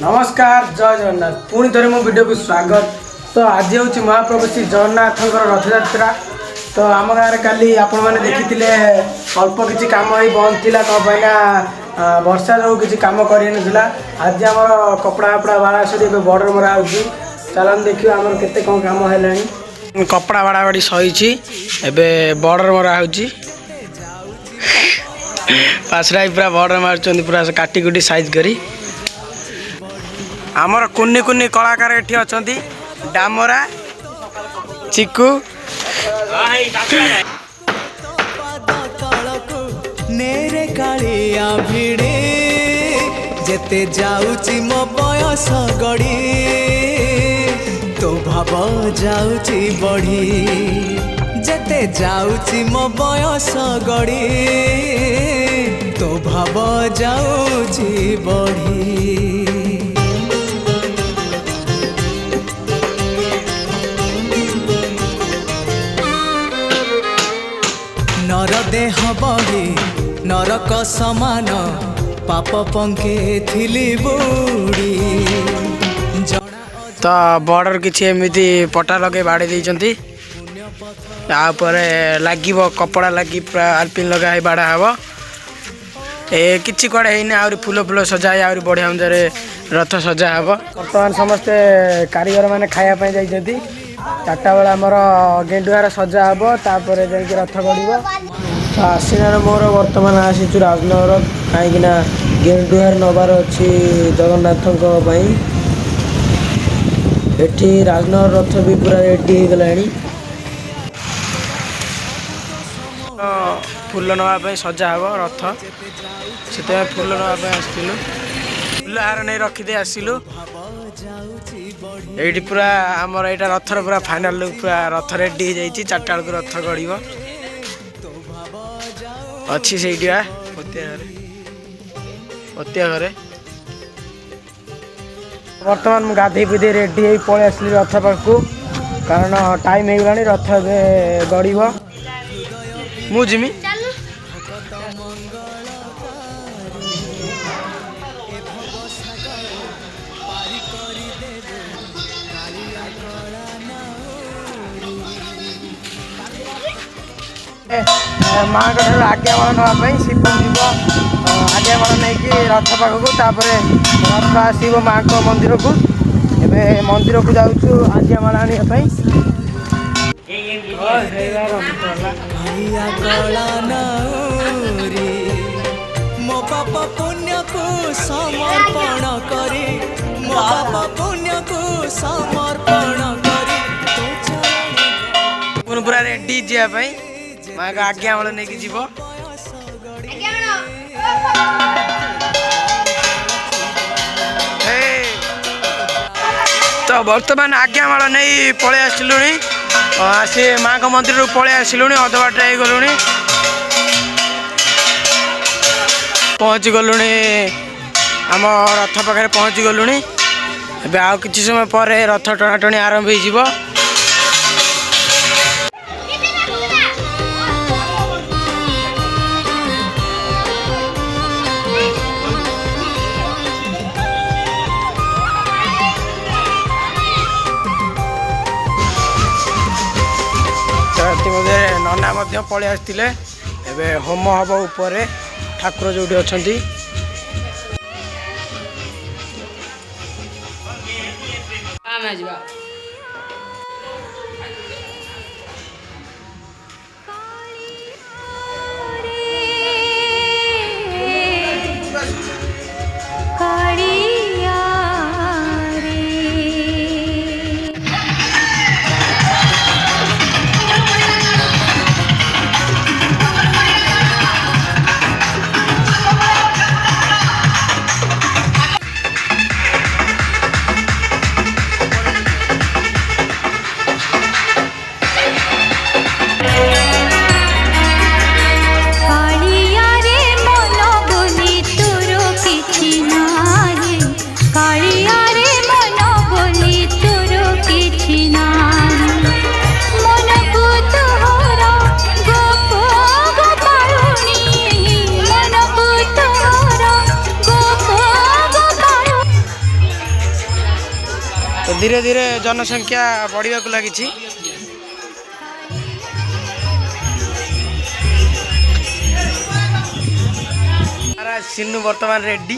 नमस्कार जय जगन्नाथ पुणी थे मो वीडियो को स्वागत। तो आज हूँ महाप्रभु श्री जगन्नाथ रथ यात्रा। तो आम गाँव काली आपण मैंने देखी अल्प किसी कम ही बंद थी कहीं वर्षा जो किसी कम कर आज आम कपड़ा फपड़ा बाड़ा सरी बॉर्डर मरा हो चलन देखिए आम के कौन कम है कपड़ा बाड़ा बाड़ी सही बॉर्डर मरा हो पासरा पूरा बॉर्डर मार्च पूरा काटी कुटी साइज करी आमर कुन्नी कुन्नी कलाकार एठी अछंती डामरा चिकू नेरे कालिया भिड़े जेते जाउची मो बयस गड़ी तो भाव जाउची बढ़ी जेते जाउची मो बयस गड़ी तो भाव जाउची बढ़ी नर देह बही नरक समान पाप पंके थिली बुड़ी तो बॉर्डर किसी एमती पटा लगे बाड़ी देइचंती लगे कपड़ा लगी पूरा आलपिन लगा बाड़ा हम कि कड़े है फूल फूल सजा है बढ़िया मजारे रथ सजा हे बर्तमान समस्ते कारीगर मैंने खायापी जाइए चार्टा बेला आमर गेंडुआर सजा हे तापर जाकि रथ गड़ आसीनार मोर बर्तमान आसीचु राजनगर कहीं गेंडुआर नबार अच्छी जगन्नाथ एठी राजनगर रथ भी पूरा रेडी हो गलानी फूल नवाई सजा हे रथ से फूल नवाई आसलु फूल हार नहीं रखीदे आसलु ये पूरा आमर यहाँ रथर पूरा फाइनाल लुक पूरा रथ रेडी हो जाइए चार्टा बेलू रथ गड़ अच्छी से पतिया घरे बर्तमान मुझे गाधे पीधे रेडी पलि आसली रथ पाखु कारण टाइम हो गलानी रथ गड़ मुझी माँ आज्ञामाल नापी शिवम जीव आज्ञामाल नहीं रथ पाखक रथ आसो माँ को मंदिर को एवं मंदिर को जाऊँ आज्ञामाल आने मो पाप पुण्य को समर्पण करी मो पाप पुण्य को समर्पण करी पूरा रेडी जावाई माँ का आज्ञा वाला नहीं जीव तो बर्तमान आज्ञा माला नहीं पलि आसलु आसी माँ का मंदिर पलि आसलु अधबाट गलु पहुँची गलु आम रथ पाखे पहुँची गलु ए आ कि समय पर रथ टणाटणी आरंभ हो नना पलि आसते होम हम उपर ठाकुर जो अच्छा तो धीरे धीरे जनसंख्या बढ़ा लगी। सिन्नू वर्तमान रेडी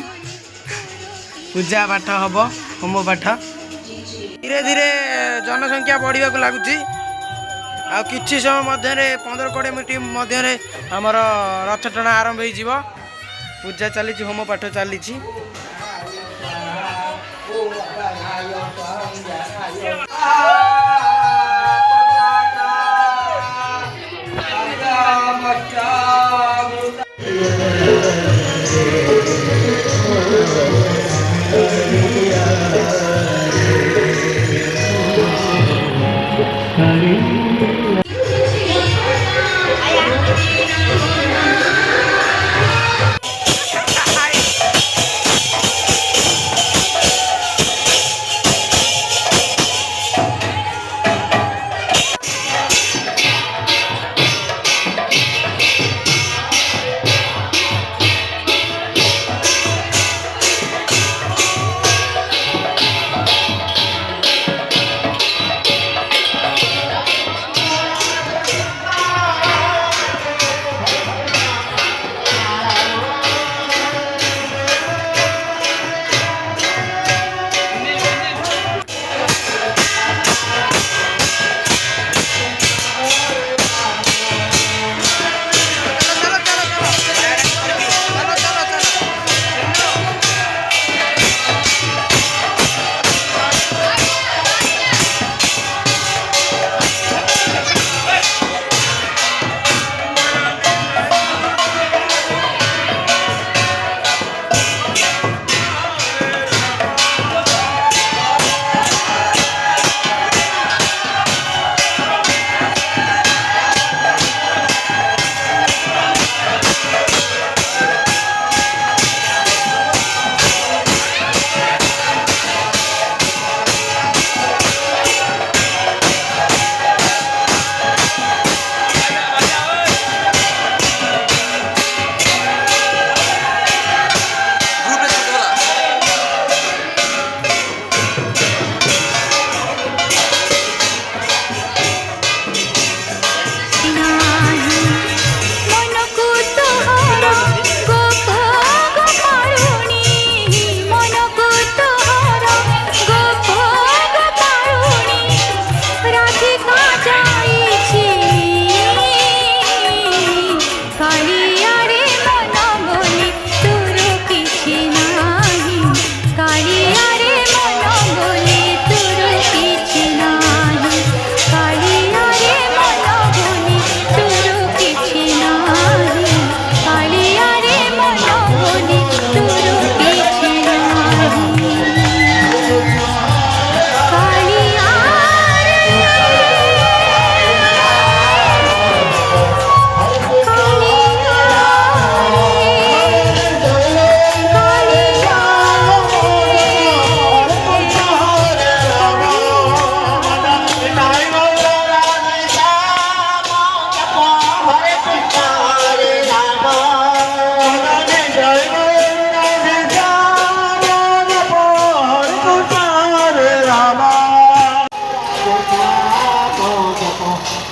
पूजा पाठ हम होम पाठ धीरे धीरे जनसंख्या बढ़ा लगुच आ किछि समय मध्य 15-20 मिनट मध्य आमर रथ टଣା आरंभ हो पूजा चली होम पाठ चली।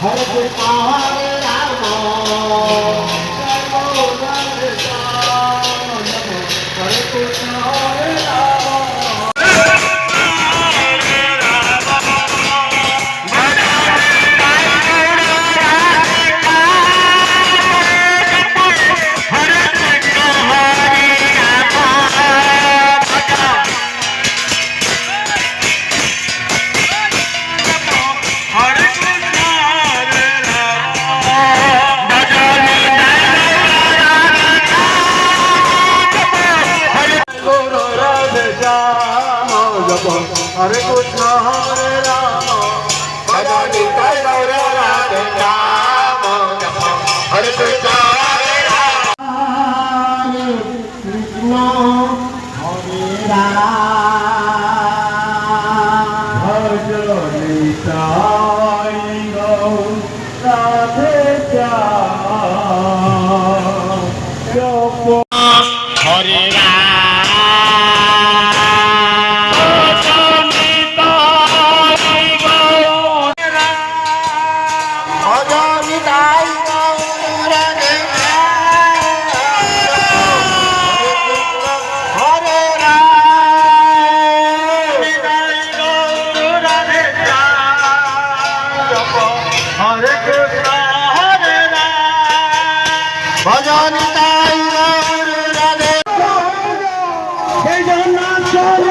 Hare Krishna Hare Rama Hare Krishna Hare Rama Hare Krishna Hare Rama Hare Krishna Hare Rama Bhajani Sai Gaur Radhe Shyam Hare Rama ভজন তাই গৌর রাধে জয় জগন্নাথ জয়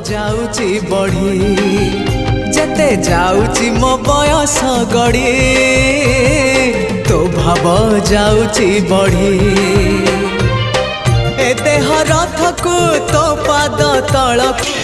ଯାଉଛି ବଢ଼ି ଯେତେ ଯାଉଛି ମୋ ବୟସ ଗଡ଼ି ତୋ ଭାବ ଯାଉଛି ବଢ଼ି ଏ ଦେହ ରଥକୁ ତୋ ପାଦ ତଳକୁ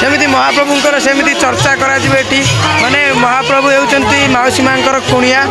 सेमती महाप्रभुंकर सेमती चर्चा करा एटी माने महाप्रभु होउचंती माउसी मांकर कुणिया।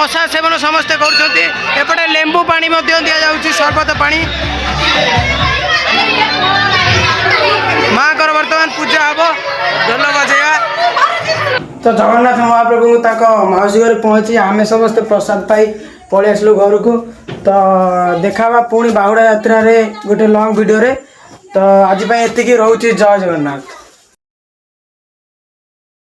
प्रसाद सेवन समस्ते करपटे लेंबू पानी दि जाऊँगी सरबत पानी माँ कर बर्तमान पूजा हम ढोल बजेगा। तो जगन्नाथ महाप्रभु मौसी घर पहुँची आम समस्ते प्रसाद पाई पलि आसलु घर को। तो देखा पुणी बाहुड़ा यात्रा रे गोटे लंग वीडियो रे। तो आज एतिकी रोचे जय जगन्नाथ।